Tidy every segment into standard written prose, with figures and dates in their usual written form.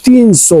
300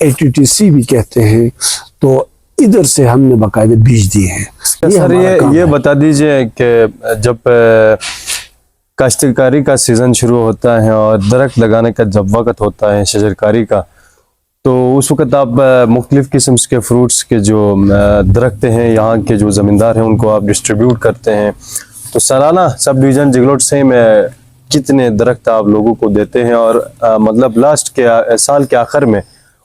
ATTC بھی کہتے ہیں، تو ادھر سے ہم نے باقاعدہ بیج دیے ہیں۔ سر ہمارا کام یہ ہے۔ بتا دیجئے کہ جب کاشتکاری کا سیزن شروع ہوتا ہے اور درخت لگانے کا جب وقت ہوتا ہے شجرکاری کا، تو اس وقت آپ مختلف قسم کے فروٹس کے جو درخت ہیں یہاں کے جو زمیندار ہیں ان کو آپ ڈسٹریبیوٹ کرتے ہیں، تو سالانہ سب ڈویژن جگلوٹ سے میں کتنے درخت آپ لوگوں کو دیتے ہیں، اور مطلب لاسٹ کے سال کے آخر میں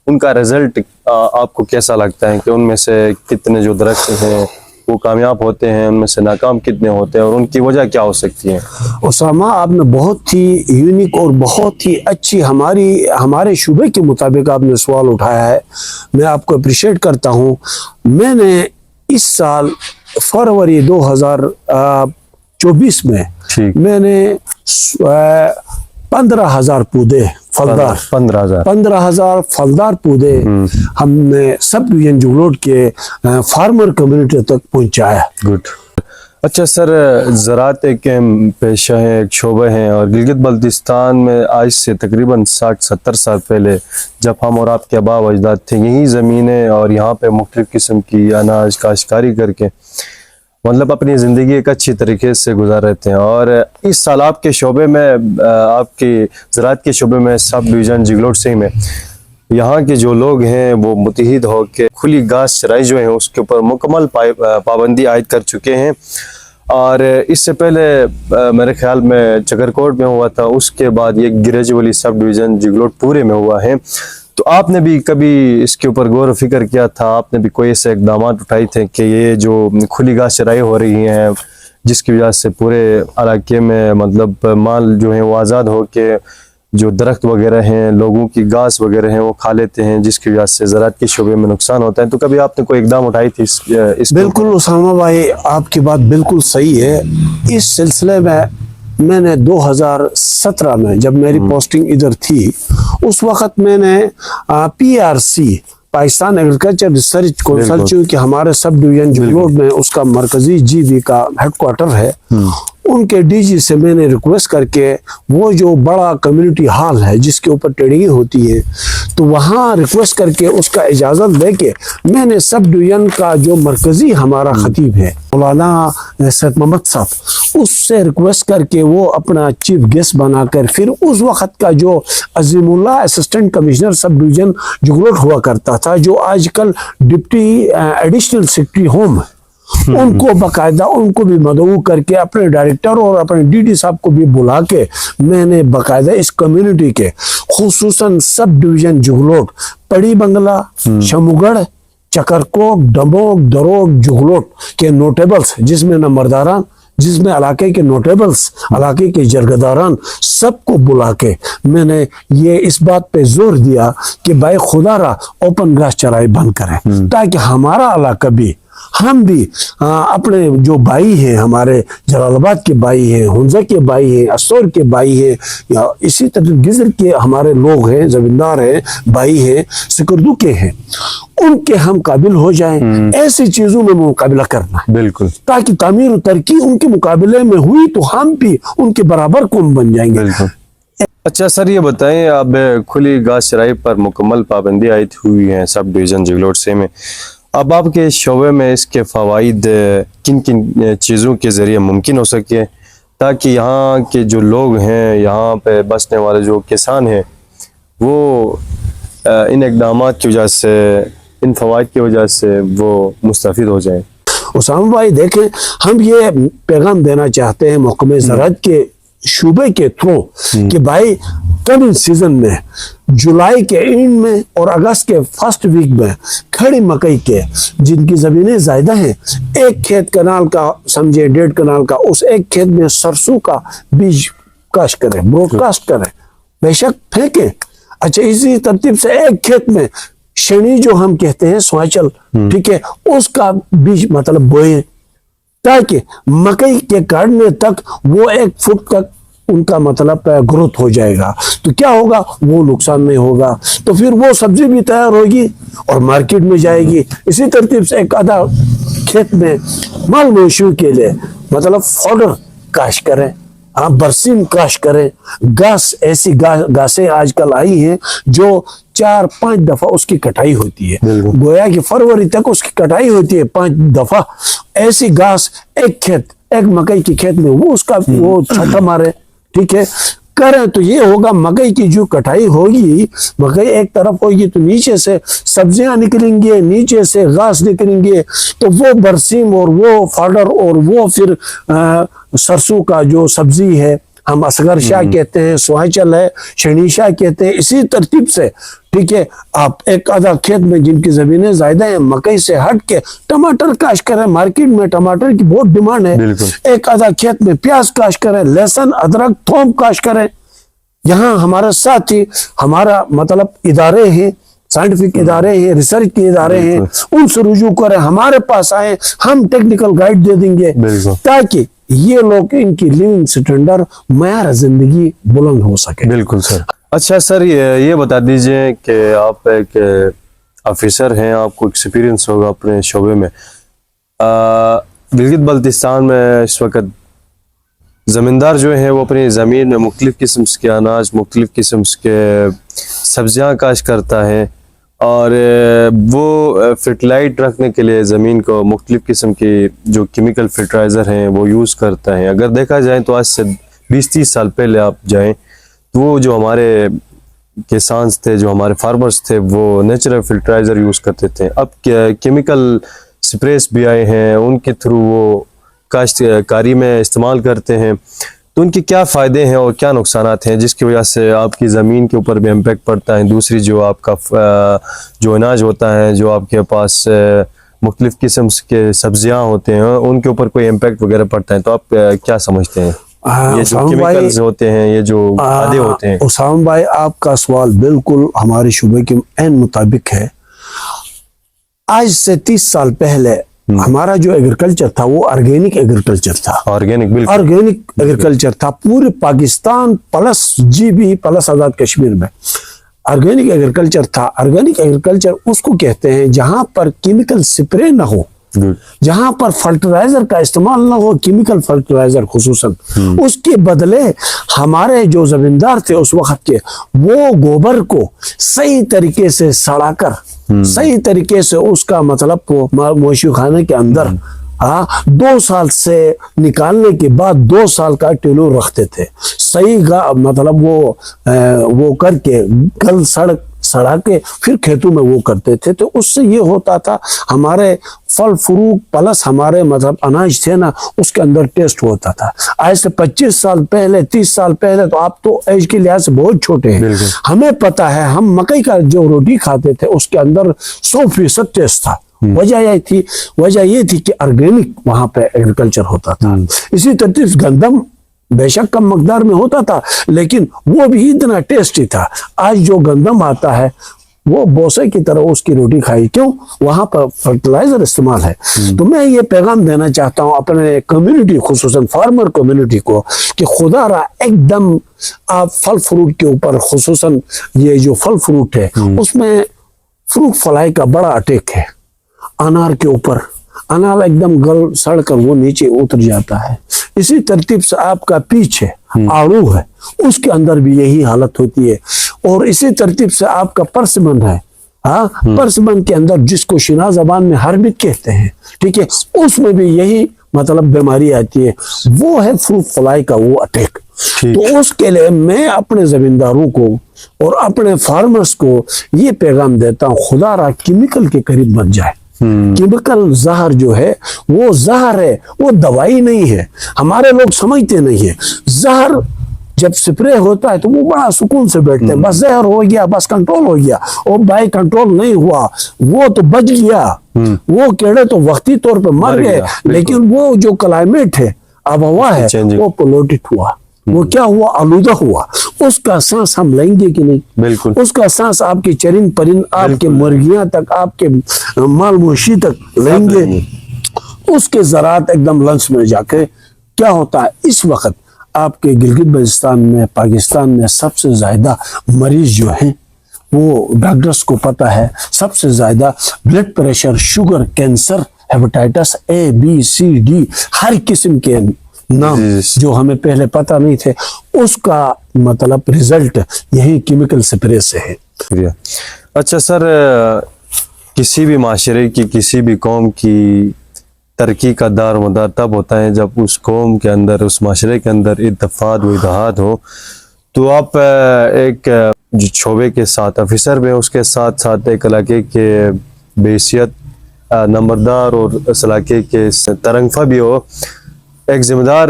ان کا رزلٹ آپ کو کیسا لگتا ہے کہ ان میں سے کتنے جو درخت ہیں وہ کامیاب ہوتے ہیں، ان میں سے ناکام کتنے ہوتے ہیں، اور ان کی وجہ کیا ہو سکتی ہے؟ اسامہ، آپ نے بہت ہی یونیک اور بہت ہی اچھی ہمارے شعبے کے مطابق آپ نے سوال اٹھایا ہے، میں آپ کو اپریشیٹ کرتا ہوں۔ میں نے اس سال فروری 2024 میں ٹھیک، میں نے 15,000 پودے پھلدار 15,000 پھلدار پودے ہم نے سب ڈویژن جگلوٹ کے فارمر کمیونٹی تک پہنچایا۔ گڈ۔ اچھا سر، زراعت ایک پیشہ ہے، ایک شعبہ ہے، اور گلگت بلتستان میں آج سے تقریباً 60-70 سال پہلے جب ہم اور آپ کے آباء و اجداد تھے، یہی زمینیں اور یہاں پہ مختلف قسم کی اناج کاشتکاری کر کے مطلب اپنی زندگی ایک اچھی طریقے سے گزار رہے تھے، اور اس سال آپ کے شعبے میں، آپ کی زراعت کے شعبے میں سب ڈویژن جگلوٹ سے میں یہاں کے جو لوگ ہیں وہ متحد ہو کے کھلی گھاس چرائی جو ہے اس کے اوپر مکمل پابندی عائد کر چکے ہیں، اور اس سے پہلے میرے خیال میں چکرکوٹ میں ہوا تھا، اس کے بعد یہ گریجولی سب ڈویژن جگلوٹ پورے میں ہوا ہے۔ تو آپ نے بھی کبھی اس کے اوپر غور و فکر کیا تھا؟ آپ نے بھی کوئی ایسے اقدامات اٹھائے تھے کہ یہ جو کھلی گھاس چرائی ہو رہی ہیں جس کی وجہ سے پورے علاقے میں مطلب مال جو ہے وہ آزاد ہو کے جو درخت وغیرہ ہیں، لوگوں کی گھاس وغیرہ ہیں وہ کھا لیتے ہیں، جس کی وجہ سے زراعت کے شعبے میں نقصان ہوتا ہے، تو کبھی آپ نے کوئی اقدام اٹھائی تھی اس بالکل اسامہ بھائی، آپ کی بات بالکل صحیح ہے۔ اس سلسلے میں نے 2017 میں جب میری پوسٹنگ ادھر تھی، اس وقت میں نے PRC Pakistan agriculture research council, چونکہ ہمارے سب ڈویژن جگلوٹ میں اس کا مرکزی GB کا ہیڈ کوارٹر ہے، ان کے DG سے میں نے ریکویسٹ کر کے وہ جو بڑا کمیونٹی ہال ہے جس کے اوپر ٹریننگ ہوتی ہے، تو وہاں ریکویسٹ کر کے اس کا اجازت لے کے میں نے سب ڈویژن کا جو مرکزی ہمارا خطیب ہے مولانا سید محمد صاحب، اس سے ریکویسٹ کر کے وہ اپنا چیف گیسٹ بنا کر پھر اس وقت کا جو Azeem Ullah assistant commissioner sub division Jaglot ہوا کرتا تھا، جو آج کل ڈپٹی ایڈیشنل سیکرٹری ہوم ہے، ان کو باقاعدہ ان کو بھی مدعو کر کے اپنے ڈائریکٹر اور اپنے DD صاحب کو بھی بلا کے میں نے باقاعدہ اس کمیونٹی کے خصوصاً سب ڈویژن جگلوٹ، پڑی بنگلہ، شموگڑھ، چکرکوٹ، ڈموگ، دروگ، جگلوٹ کے نوٹیبلز، جس میں نمبرداران، جس میں علاقے کے نوٹیبلز، علاقے کے جرگداران، سب کو بلا کے میں نے یہ اس بات پہ زور دیا کہ بھائی خدا را اوپن گھاس چرائی بند کریں، تاکہ ہمارا علاقہ بھی، ہم بھی اپنے جو بھائی ہیں، ہمارے جلال آباد کے بھائی ہیں، ہنزہ کے بھائی ہیں، اسور کے بھائی ہیں، یا اسی طرح گزر کے ہمارے لوگ ہیں، زمیندار ہیں، بھائی ہیں، سکردو کے ہیں، ان کے ہم قابل ہو جائیں۔ ایسی چیزوں میں مقابلہ کرنا ہے، بالکل، تاکہ تعمیر و ترقی ان کے مقابلے میں ہوئی تو ہم بھی ان کے برابر قوم بن جائیں گے۔ بالکل۔ اچھا سر، یہ بتائیں، اب کھلی گھاس چرائی پر مکمل پابندی عائد ہوئی ہے سب ڈویژن جگلوٹ سے میں، اب آپ کے شعبے میں اس کے فوائد کن کن چیزوں کے ذریعے ممکن ہو سکے تاکہ یہاں کے جو لوگ ہیں، یہاں پہ بسنے والے جو کسان ہیں، وہ ان اقدامات کی وجہ سے، ان فوائد کی وجہ سے وہ مستفید ہو جائیں؟ اسامہ بھائی دیکھیں، ہم یہ پیغام دینا چاہتے ہیں محکمہ زراعت کے شعبے کے تھرو کہ بھائی کمنگ سیزن میں جولائی کے اینڈ میں اور اگست کے فرسٹ ویک میں کھڑی مکئی کے جن کی زمینیں زائدہ ہیں، ایک کھیت کنال کا سمجھے 1.5 کنال کا، اس ایک کھیت میں سرسوں کا بیج کاشت کریں، براڈ کاسٹ کریں، بے شک پھینکیں۔ اچھا، اسی ترتیب سے ایک کھیت میں شنی جو ہم کہتے ہیں سوانچل، ٹھیک ہے، اس کا بیج مطلب بوئیں، تاکہ مکئی کے کاٹنے تک وہ 1 فٹ تک ان کا مطلب گروتھ ہو جائے گا، تو کیا ہوگا، وہ نقصان نہیں ہوگا، تو پھر وہ سبزی بھی تیار ہوگی اور مارکیٹ میں جائے گی۔ اسی ترتیب سے ایک آدھا کھیت میں مال مویشیوں کے لیے مطلب فوڈر کاشت کریں، برسیم کاشت کریں، گھاس، ایسی گھاسیں آج کل آئی ہیں جو 4-5 دفعہ اس کی کٹائی ہوتی ہے. بالکل. گویا کہ فروری تک اس کی کٹائی ہوتی ہے 5 دفعہ. ایسی گھاس ایک مکئی کی کھیت میں وہ اس کا وہ چھٹا مارے. ٹھیک ہے کریں تو یہ ہوگا مکئی کی جو کٹائی ہوگی, مکئی ایک طرف ہوگی تو نیچے سے سبزیاں نکلیں گے, نیچے سے گھاس نکلیں گے, تو وہ برسیم اور وہ فاڈر اور وہ پھر سرسوں کا جو سبزی ہے ہم اصغر شاہ کہتے ہیں, سوائچل ہے, شنیشا کہتے ہیں, اسی ترتیب سے. ٹھیک ہے آپ ایک آدھا کھیت میں جن کی زمینیں زیادہ ہیں مکئی سے ہٹ کے ٹماٹر کاشت کریں, مارکیٹ میں ٹماٹر کی بہت ڈیمانڈ ہے. ایک آدھا کھیت میں پیاز کاشت کریں, لہسن ادرک تھوم کاشت کریں. یہاں ہمارے ساتھ ہی ہمارا مطلب ادارے ہیں, سائنٹیفک ادارے ہیں, ریسرچ کے ادارے ہیں, ان سے رجوع کریں, ہمارے پاس آئیں, ہم ٹیکنیکل گائیڈ دے دیں گے تاکہ یہ لوگ ان کی لیونگ سٹینڈرڈ معیار زندگی بلند ہو سکے. بالکل سر. اچھا سر یہ بتا دیجئے کہ آپ ایک آفیسر ہیں, آپ کو ایکسپیرینس ہوگا اپنے شعبے میں. گلگت بلتستان میں اس وقت زمیندار جو ہیں وہ اپنی زمین میں مختلف قسم کے اناج, مختلف قسم کے سبزیاں کاشت کرتا ہے, اور وہ فرٹیلائٹ رکھنے کے لیے زمین کو مختلف قسم کی جو کیمیکل فرٹیلائزر ہیں وہ یوز کرتا ہے. اگر دیکھا جائے تو آج سے 20-30 سال پہلے آپ جائیں تو وہ جو ہمارے کسانز تھے, جو ہمارے فارمرز تھے, وہ نیچرل فرٹیلائزر یوز کرتے تھے. اب کیمیکل سپریس بھی آئے ہیں, ان کے تھرو وہ کاشت کاری میں استعمال کرتے ہیں. تو ان کے کیا فائدے ہیں اور کیا نقصانات ہیں جس کی وجہ سے آپ کی زمین کے اوپر بھی امپیکٹ پڑتا ہے؟ دوسری جو آپ کا جو اناج ہوتا ہے, جو آپ کے پاس مختلف قسم کے سبزیاں ہوتے ہیں, ان کے اوپر کوئی امپیکٹ وغیرہ پڑتا ہے. تو آپ کیا سمجھتے ہیں یہ جو کیمیکلز ہوتے ہیں, یہ جو کھادے ہوتے ہیں؟ اسام بھائی آپ کا سوال بالکل ہمارے شعبے کے عین مطابق ہے. آج سے 30 سال پہلے ہمارا جو ایگریکلچر تھا وہ آرگینک ایگریکلچر تھا. آرگینک ایگریکلچر تھا پورے Pakistan plus GB plus Azad Kashmir میں آرگینک ایگریکلچر تھا. آرگینک ایگریکلچر اس کو کہتے ہیں جہاں پر کیمیکل سپرے نہ ہو, جہاں پر فرٹیلائزر کا استعمال نہ ہو, کیمیکل فرٹیلائزر خصوصاً. اس کے بدلے ہمارے جو زمیندار تھے اس وقت کے, وہ گوبر کو صحیح طریقے سے سڑا کر صحیح طریقے سے اس کا مطلب مویشی خانے کے اندر 2 سال سے نکالنے کے بعد 2 سال کا ٹینور رکھتے تھے. صحیح مطلب وہ کر کے گل سڑا کے پھر کھیتوں میں وہ کرتے تھے. تو اس سے یہ ہوتا تھا ہمارے پھل فروٹ پلس ہمارے مطلب اناج تھے نا, اس کے اندر ٹیسٹ ہوتا تھا. آج سے 25 سال پہلے 30 سال پہلے تو آپ تو ایج کے لحاظ سے بہت چھوٹے ہیں, ہمیں پتا ہے ہم مکئی کا جو روٹی کھاتے تھے اس کے اندر 100% ٹیسٹ تھا. وجہ یہ تھی کہ آرگینک وہاں پہ ایگریکلچر ہوتا تھا. اسی ترتیب گندم بے شک کم مقدار میں ہوتا تھا لیکن وہ بھی اتنا ٹیسٹی تھا. آج جو گندم آتا ہے وہ بوسے کی طرح اس کی روٹی کھائی, کیوں؟ وہاں پر فرٹیلائزر استعمال ہے. تو میں یہ پیغام دینا چاہتا ہوں اپنے کمیونٹی خصوصاً فارمر کمیونٹی کو کہ خدا را ایک دم آپ پھل فروٹ کے اوپر خصوصاً یہ جو پھل فروٹ ہے اس میں فروٹ فلائی کا بڑا اٹیک ہے. انار کے اوپر انار ایک دم گل سڑ کر وہ نیچے اتر جاتا ہے. اسی ترتیب سے آپ کا پیچ ہے, آڑو ہے, اس کے اندر بھی یہی حالت ہوتی ہے. اور اسی ترتیب سے آپ کا پرسمن ہے, پرسمن کے اندر جس کو شنا زبان میں ہربت کہتے ہیں, ٹھیک ہے, اس میں بھی یہی مطلب بیماری آتی ہے. وہ ہے فروٹ فلائی کا وہ اٹیک. تو اس کے لیے میں اپنے زمینداروں کو اور اپنے فارمرز کو یہ پیغام دیتا ہوں, خدا را کیمیکل کے قریب مت جائے. کیمیکل زہر جو ہے وہ زہر ہے, وہ دوائی نہیں ہے. ہمارے لوگ سمجھتے نہیں ہیں. زہر جب سپرے ہوتا ہے تو وہ بڑا سکون سے بیٹھتے ہیں, بس زہر ہو گیا, بس کنٹرول ہو گیا. اور بائی کنٹرول نہیں ہوا, وہ تو بچ گیا, وہ کیڑے تو وقتی طور پہ مر گئے, لیکن وہ جو کلائمیٹ ہے, آبہوا ہے, وہ پولوٹڈ ہوا. وہ کیا ہوا؟ آلودہ ہوا. اس کا سانس ہم لیں گے کہ نہیں؟ بالکل. اس کا سانس آپ کے چرند پرند, آپ کے مرغیاں تک, آپ کے مال مویشی تک لیں گے. اس کے زراعت ایک دم لنس میں جا کے کیا ہوتا ہے اس وقت آپ کے گلگت بلتستان میں پاکستان میں سب سے زیادہ مریض جو ہیں وہ ڈاکٹرز کو پتا ہے, سب سے زیادہ blood pressure, sugar, cancer, hepatitis A B C D ہر قسم کے نام جو ہمیں پہلے پتہ نہیں تھے, اس کا مطلب ریزلٹ یہی کیمیکل سپرے سے ہے. شکریہ. اچھا سر، کسی بھی معاشرے کی، کسی بھی قوم کی ترقی کا دار مدار تب ہوتا ہے جب اس قوم کے اندر، اس معاشرے کے اندر اتفاق و اتحاد ہو. تو آپ ایک جو شعبے کے ساتھ افسر میں، اس کے ساتھ ساتھ ایک علاقے کے بحیثیت نمبردار اور اس علاقے کے ترنگفہ بھی ہو، ایک ذمہ دار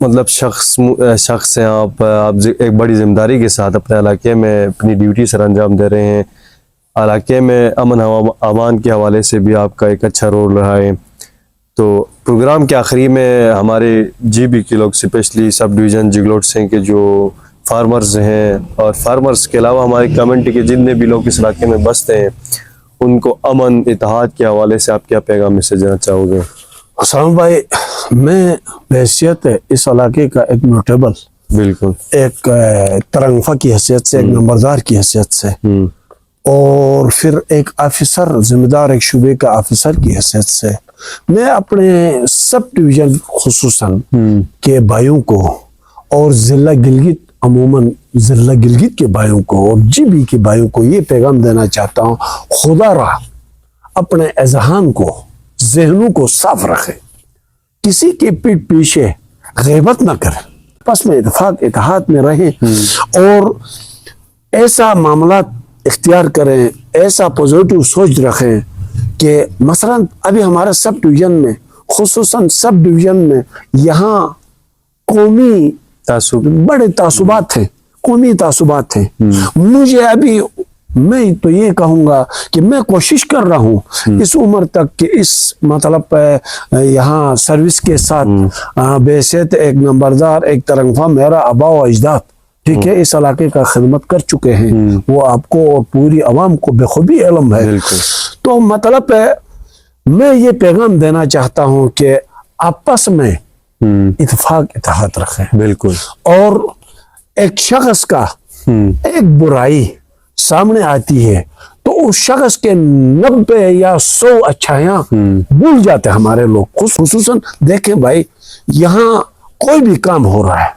مطلب شخص ہیں آپ ایک بڑی ذمہ داری کے ساتھ اپنے علاقے میں اپنی ڈیوٹی سر انجام دے رہے ہیں. علاقے میں امن امان کے حوالے سے بھی آپ کا ایک اچھا رول رہا ہے. تو پروگرام کے آخری میں ہمارے جی بی کے لوگ، اسپیشلی سب ڈویژن جگلوٹ سے کے جو فارمرز ہیں، اور فارمرز کے علاوہ ہماری کمیونٹی کے جتنے بھی لوگ اس علاقے میں بستے ہیں، ان کو امن اتحاد کے حوالے سے آپ کیا پیغام میسج دینا چاہو گے؟ اسلام بھائی، میں بحیثیت اس علاقے کا ایک نوٹیبل، بالکل ایک ترنگفہ کی حیثیت سے، ایک نمبردار کی حیثیت سے، اور پھر ایک آفیسر، ذمہ دار ایک شعبے کا آفیسر کی حیثیت سے، میں اپنے سب ڈویژن خصوصاً کے بھائیوں کو اور ضلع گلگت، عموماً ضلع گلگت کے بھائیوں کو اور جی بی کے بھائیوں کو یہ پیغام دینا چاہتا ہوں، خدا را اپنے اذہان کو، ذہنوں کو صاف رکھے، کسی کے پیٹ پیچھے غیبت نہ کرے، پس میں اتفاق اتحاد میں رہیں، اور ایسا معاملات اختیار کریں، ایسا پوزیٹو سوچ رکھیں کہ مثلا ابھی ہمارے سب ڈویژن میں، خصوصاً سب ڈویژن میں یہاں قومی بڑے تعصبات ہیں، قومی تعصبات ہیں. مجھے ابھی، میں تو یہ کہوں گا کہ میں کوشش کر رہا ہوں اس عمر تک کہ اس مطلب یہاں سروس کے ساتھ بحیثیت ایک نمبردار، ایک ترنگفہ، میرا آبا و اجداد ٹھیک ہے اس علاقے کا خدمت کر چکے ہیں، وہ آپ کو اور پوری عوام کو بخوبی علم ہے. تو مطلب ہے میں یہ پیغام دینا چاہتا ہوں کہ آپس میں اتفاق اتحاد رکھیں. بالکل. اور ایک شخص کا ایک برائی سامنے آتی ہے تو اس شخص کے 90 یا 100 اچھائیاں بھول جاتے ہیں ہمارے لوگ. خصوصاً دیکھیں بھائی، یہاں کوئی بھی کام ہو رہا ہے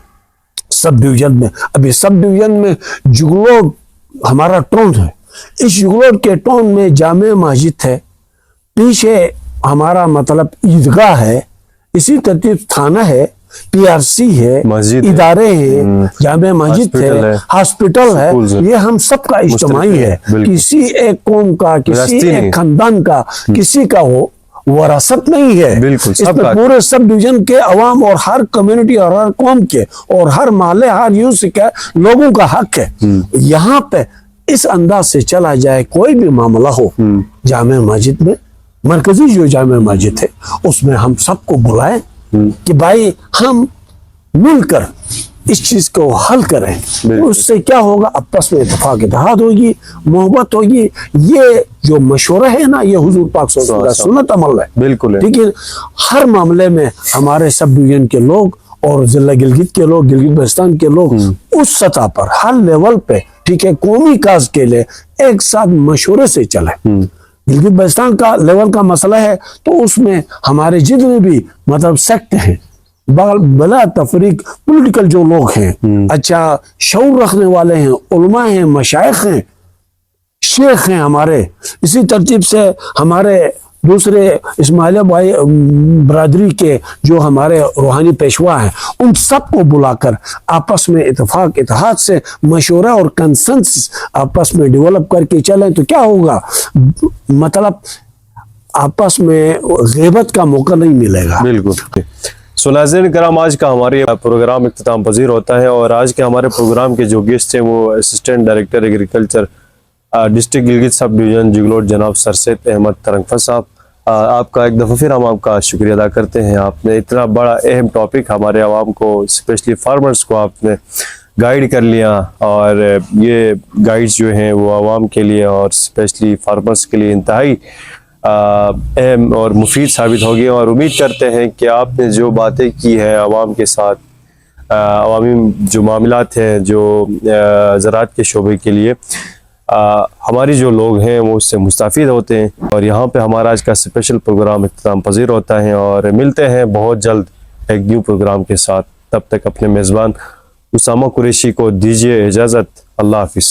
سب ڈویژن میں، ابھی سب ڈویژن میں جگلوٹ ہمارا ٹون ہے، اس جگلوٹ کے ٹون میں جامع مسجد ہے، پیچھے ہمارا مطلب عیدگاہ ہے، اسی ترتیب تھانہ ہے، پی آر سی ہے، ادارے ہیں، جامع مسجد ہے، ہاسپٹل ہے. یہ ہم سب کا اجتماعی ہے، کسی ایک قوم کا، کسی ایک خاندان کا، کسی کا وہ وراثت نہیں ہے. اس میں پورے سب ڈویژن کے عوام اور ہر کمیونٹی اور ہر قوم کے اور ہر محلے، ہر یوز کے لوگوں کا حق ہے. یہاں پہ اس انداز سے چلا جائے، کوئی بھی معاملہ ہو، جامع مسجد میں، مرکزی جو جامع مسجد ہے اس میں ہم سب کو بلائیں کہ بھائی ہم مل کر اس چیز کو حل کریں. اس سے کیا ہوگا؟ آپس میں اتفاق اتحاد ہوگی، محبت ہوگی. یہ جو مشورہ ہے نا، یہ حضور پاک صلی اللہ علیہ وسلم کا سنت عمل ہے. بالکل. لیکن ہر معاملے میں ہمارے سب ڈویژن کے لوگ اور ضلع گلگت کے لوگ، گلگت بلتستان کے لوگ اس سطح پر، ہر لیول پہ ٹھیک ہے، قومی کاز کے لیے ایک ساتھ مشورے سے چلے. گلگت بلتستان کا لیول کا مسئلہ ہے تو اس میں ہمارے جتنے بھی مطلب سیکٹ ہیں، بلا تفریق پولیٹیکل جو لوگ ہیں، اچھا شعور رکھنے والے ہیں، علماء ہیں، مشائخ ہیں، شیخ ہیں ہمارے، اسی ترتیب سے ہمارے دوسرے اسماعیلیہ بھائی برادری کے جو ہمارے روحانی پیشوا ہیں، ان سب کو بلا کر آپس میں اتفاق اتحاد سے مشورہ اور کنسنس آپس میں ڈیولپ کر کے چلیں تو کیا ہوگا؟ مطلب آپس میں غیبت کا موقع نہیں ملے گا. بالکل. سو ناظرین کرام، آج کا ہمارے پروگرام اختتام پذیر ہوتا ہے، اور آج کے ہمارے پروگرام کے جو گیسٹ ہیں وہ assistant director agriculture district Gilgit سب ڈویژن جگلوٹ جناب سر سید احمد ترنگفہ صاحب. آپ کا ایک دفعہ پھر ہم آپ کا شکریہ ادا کرتے ہیں. آپ نے اتنا بڑا اہم ٹاپک ہمارے عوام کو، اسپیشلی فارمرز کو آپ نے گائیڈ کر لیا، اور یہ گائیڈز جو ہیں وہ عوام کے لیے اور اسپیشلی فارمرز کے لیے انتہائی اہم اور مفید ثابت ہو گئی. اور امید کرتے ہیں کہ آپ نے جو باتیں کی ہیں عوام کے ساتھ، عوامی جو معاملات ہیں جو زراعت کے شعبے کے لیے، ہماری جو لوگ ہیں وہ اس سے مستفید ہوتے ہیں. اور یہاں پہ ہمارا آج کا اسپیشل پروگرام اختتام پذیر ہوتا ہے، اور ملتے ہیں بہت جلد ایک نیو پروگرام کے ساتھ. تب تک اپنے میزبان اسامہ قریشی کو دیجیے اجازت. اللہ حافظ.